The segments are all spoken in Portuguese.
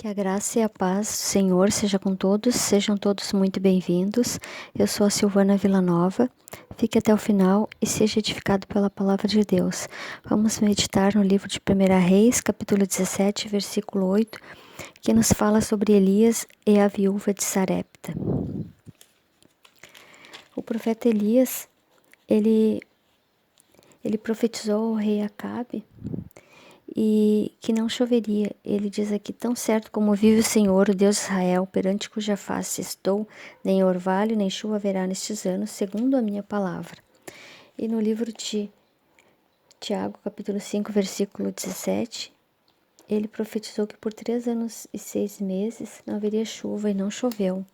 Que a graça e a paz do Senhor seja com todos, sejam todos muito bem-vindos. Eu sou a Silvana Villanova. Fique até o final e seja edificado pela palavra de Deus. Vamos meditar no livro de 1 Reis, capítulo 17, versículo 8, que nos fala sobre Elias e a viúva de Sarepta. O profeta Elias, ele profetizou ao rei Acabe e que não choveria. Ele diz aqui: tão certo como vive o Senhor, o Deus de Israel, perante cuja face estou, nem orvalho nem chuva haverá nestes anos, segundo a minha palavra. E no livro de Tiago, capítulo 5, versículo 17, ele profetizou que por 3 anos e 6 meses não haveria chuva, e não choveu.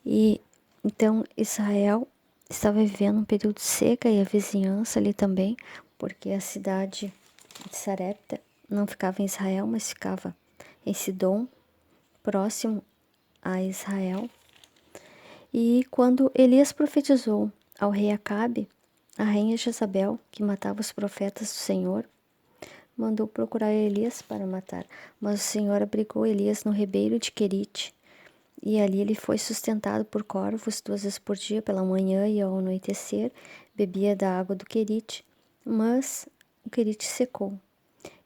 E então Israel estava vivendo um período de seca, e a vizinhança ali também, porque a cidade de Sarepta não ficava em Israel, mas ficava em Sidom, próximo a Israel. E quando Elias profetizou ao rei Acabe, a rainha Jezabel, que matava os profetas do Senhor, mandou procurar Elias para matar. Mas o Senhor abrigou Elias no ribeiro de Querite, e ali ele foi sustentado por corvos 2 vezes por dia, pela manhã e ao anoitecer, bebia da água do Querite, mas o Querite secou.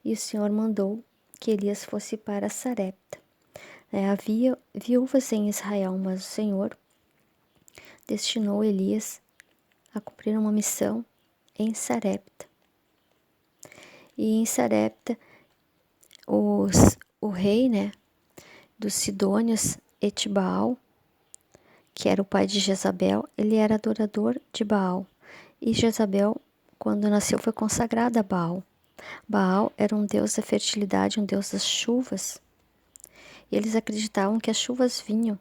E o Senhor mandou que Elias fosse para Sarepta. Havia viúvas em Israel, mas o Senhor destinou Elias a cumprir uma missão em Sarepta. E em Sarepta, o rei, dos Sidônios, Etibaal, que era o pai de Jezabel, ele era adorador de Baal. E Jezabel, quando nasceu, foi consagrada a Baal. Baal era um deus da fertilidade, um deus das chuvas. E eles acreditavam que as chuvas vinham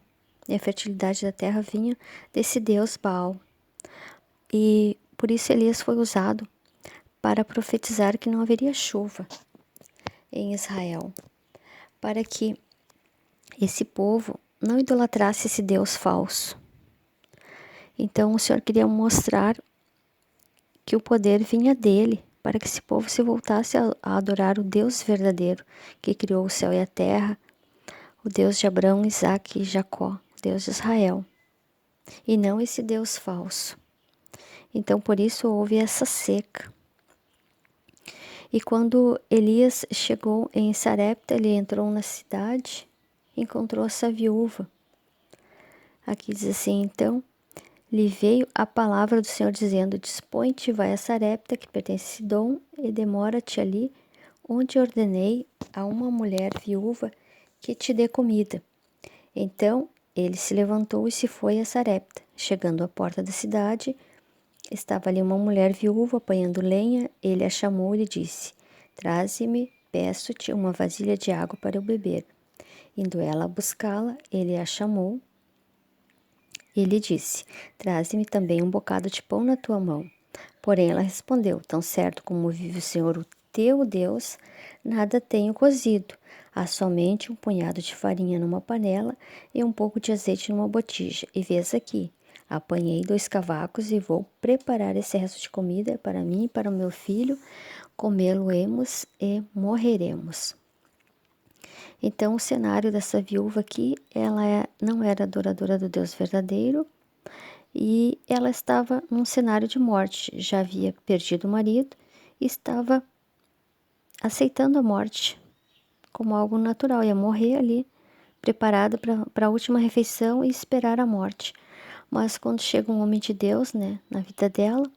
e a fertilidade da terra vinha desse deus Baal. E por isso Elias foi usado para profetizar que não haveria chuva em Israel, para que esse povo não idolatrasse esse Deus falso. Então o Senhor queria mostrar que o poder vinha dele, para que esse povo se voltasse a adorar o Deus verdadeiro, que criou o céu e a terra, o Deus de Abraão, Isaque e Jacó, o Deus de Israel, e não esse Deus falso. Então por isso houve essa seca. E quando Elias chegou em Sarepta, ele entrou na cidade e encontrou essa viúva. Aqui diz assim: então lhe veio a palavra do Senhor dizendo: dispõe-te, vai a Sarepta, que pertence a Sidom, e demora-te ali, onde ordenei a uma mulher viúva que te dê comida. Então ele se levantou e se foi a Sarepta. Chegando à porta da cidade, estava ali uma mulher viúva apanhando lenha. Ele a chamou e lhe disse: traze-me, peço-te, uma vasilha de água para eu beber. Indo ela a buscá-la, ele a chamou e lhe disse: traze-me também um bocado de pão na tua mão. Porém ela respondeu: tão certo como vive o Senhor, o teu Deus, nada tenho cozido. Há somente um punhado de farinha numa panela e um pouco de azeite numa botija. E vês aqui, apanhei 2 cavacos e vou preparar esse resto de comida para mim e para o meu filho. Comê-lo-emos e morreremos. Então o cenário dessa viúva aqui, ela não era adoradora do Deus verdadeiro, e ela estava num cenário de morte. Já havia perdido o marido e estava aceitando a morte como algo natural. Ia morrer ali, preparada para a última refeição e esperar a morte. Mas quando chega um homem de Deus, na vida dela,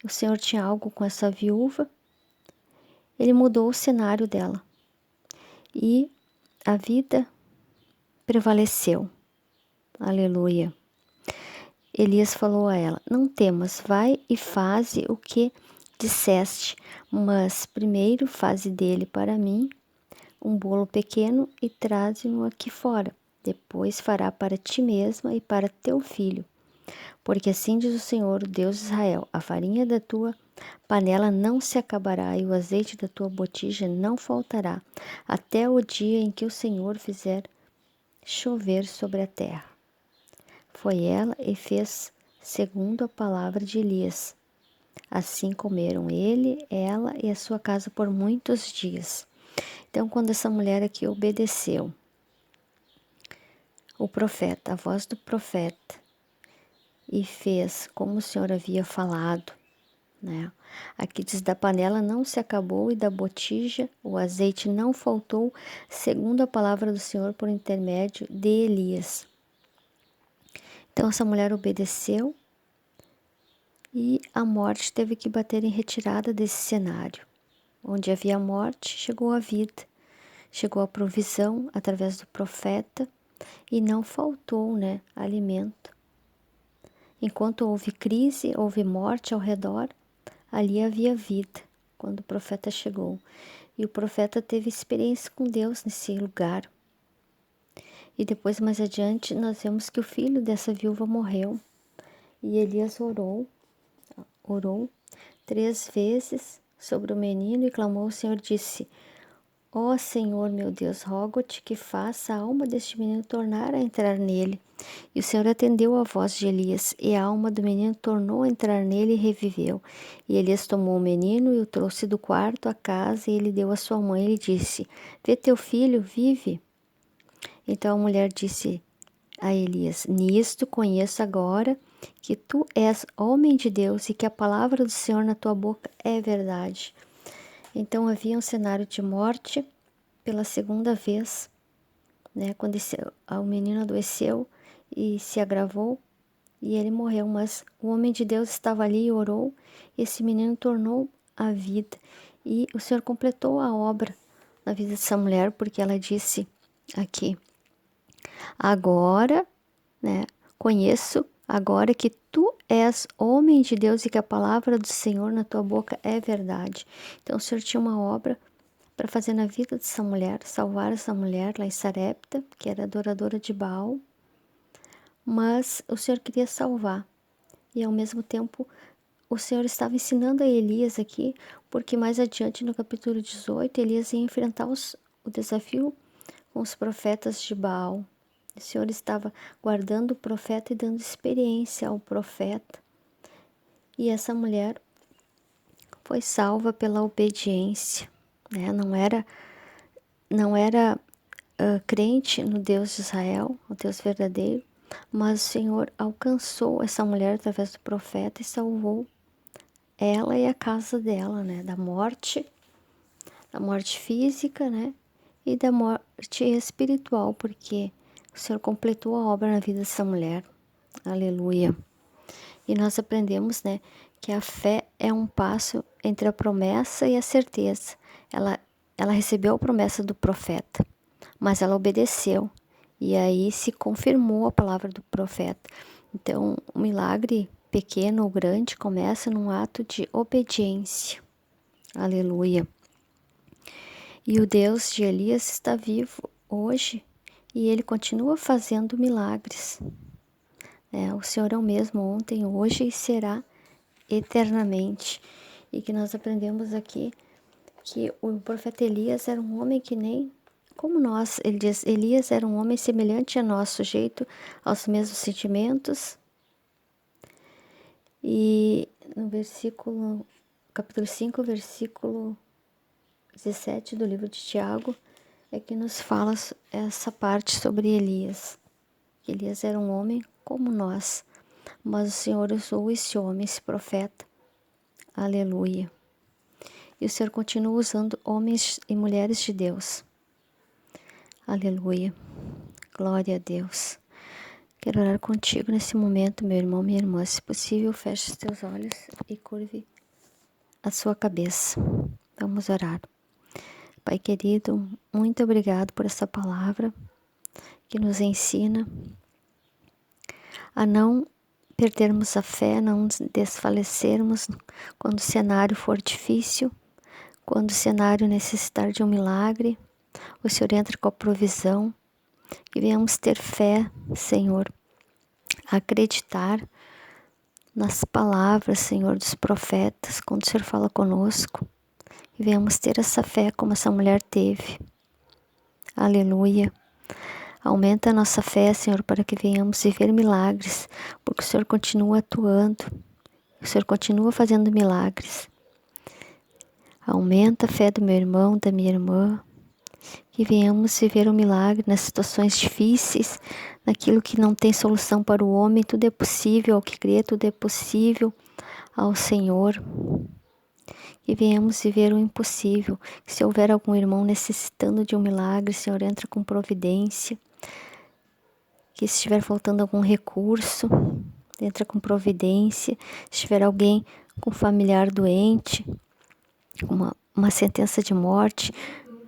o Senhor tinha algo com essa viúva, ele mudou o cenário dela. E a vida prevaleceu. Aleluia. Elias falou a ela: não temas, vai e faze o que disseste, mas primeiro faze dele para mim um bolo pequeno e traze-no aqui fora. Depois fará para ti mesma e para teu filho. Porque assim diz o Senhor, o Deus de Israel: a farinha da tua panela não se acabará e o azeite da tua botija não faltará, até o dia em que o Senhor fizer chover sobre a terra. Foi ela e fez segundo a palavra de Elias. Assim comeram ele, ela e a sua casa por muitos dias. Então, quando essa mulher aqui obedeceu o profeta, a voz do profeta, e fez como o Senhor havia falado, né? Aqui diz: da panela não se acabou e da botija o azeite não faltou, segundo a palavra do Senhor por intermédio de Elias. Então essa mulher obedeceu e a morte teve que bater em retirada desse cenário. Onde havia morte, chegou a vida, chegou a provisão através do profeta e não faltou, né, alimento. Enquanto houve crise, houve morte ao redor, ali havia vida, quando o profeta chegou. E o profeta teve experiência com Deus nesse lugar. E depois, mais adiante, nós vemos que o filho dessa viúva morreu. E Elias orou 3 vezes sobre o menino e clamou ao Senhor, disse: ó Senhor meu Deus, rogo-te que faça a alma deste menino tornar a entrar nele. E o Senhor atendeu a voz de Elias, e a alma do menino tornou a entrar nele e reviveu. E Elias tomou o menino e o trouxe do quarto à casa, e ele deu à sua mãe e lhe disse: vê teu filho, vive. Então a mulher disse a Elias: nisto conheço agora que tu és homem de Deus e que a palavra do Senhor na tua boca é verdade. Então havia um cenário de morte pela segunda vez, né? Quando o menino adoeceu e se agravou e ele morreu, mas o homem de Deus estava ali e orou, e esse menino tornou a vida. E o Senhor completou a obra na vida dessa mulher, porque ela disse aqui: agora, né, conheço agora que tu és homem de Deus e que a palavra do Senhor na tua boca é verdade. Então o Senhor tinha uma obra para fazer na vida dessa mulher, salvar essa mulher lá em Sarepta, que era adoradora de Baal, mas o Senhor queria salvar. E ao mesmo tempo o Senhor estava ensinando a Elias aqui, porque mais adiante no capítulo 18, Elias ia enfrentar o desafio com os profetas de Baal. O Senhor estava guardando o profeta e dando experiência ao profeta. E essa mulher foi salva pela obediência, né? Não era crente no Deus de Israel, o Deus verdadeiro, mas o Senhor alcançou essa mulher através do profeta e salvou ela e a casa dela, né? Da morte física, né? E da morte espiritual, porque o Senhor completou a obra na vida dessa mulher. Aleluia. E nós aprendemos, né, que a fé é um passo entre a promessa e a certeza. Ela recebeu a promessa do profeta, mas ela obedeceu. E aí se confirmou a palavra do profeta. Então, o milagre, pequeno ou grande, começa num ato de obediência. Aleluia. E o Deus de Elias está vivo hoje e ele continua fazendo milagres. O Senhor é o mesmo ontem, hoje e será eternamente. E que nós aprendemos aqui que o profeta Elias era um homem que nem como nós. Ele diz: Elias era um homem semelhante a nós, sujeito aos mesmos sentimentos. E no capítulo 5, versículo 17 do livro de Tiago, é que nos fala essa parte sobre Elias. Elias era um homem como nós, mas o Senhor usou esse homem, esse profeta. Aleluia. E o Senhor continua usando homens e mulheres de Deus. Aleluia. Glória a Deus. Quero orar contigo nesse momento, meu irmão, minha irmã. Se possível, feche os teus olhos e curve a sua cabeça. Vamos orar. Pai querido, muito obrigado por essa palavra que nos ensina a não perdermos a fé, não desfalecermos quando o cenário for difícil, quando o cenário necessitar de um milagre. O Senhor entra com a provisão, que venhamos ter fé, Senhor, acreditar nas palavras, Senhor, dos profetas, quando o Senhor fala conosco, e venhamos ter essa fé como essa mulher teve. Aleluia. Aumenta a nossa fé, Senhor, para que venhamos viver milagres, porque o Senhor continua atuando, o Senhor continua fazendo milagres. Aumenta a fé do meu irmão, da minha irmã, Que venhamos viver um milagre nas situações difíceis, naquilo que não tem solução para o homem, tudo é possível, ao que crê, tudo é possível ao Senhor. Que venhamos viver o impossível, que se houver algum irmão necessitando de um milagre, Senhor, entra com providência. Que se estiver faltando algum recurso, entra com providência. Se tiver alguém com familiar doente, uma sentença de morte,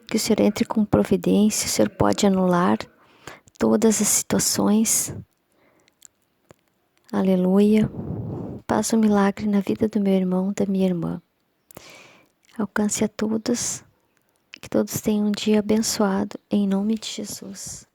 que o Senhor entre com providência. O Senhor pode anular todas as situações. Aleluia. Faça um milagre na vida do meu irmão, da minha irmã. Alcance a todos, que todos tenham um dia abençoado, em nome de Jesus.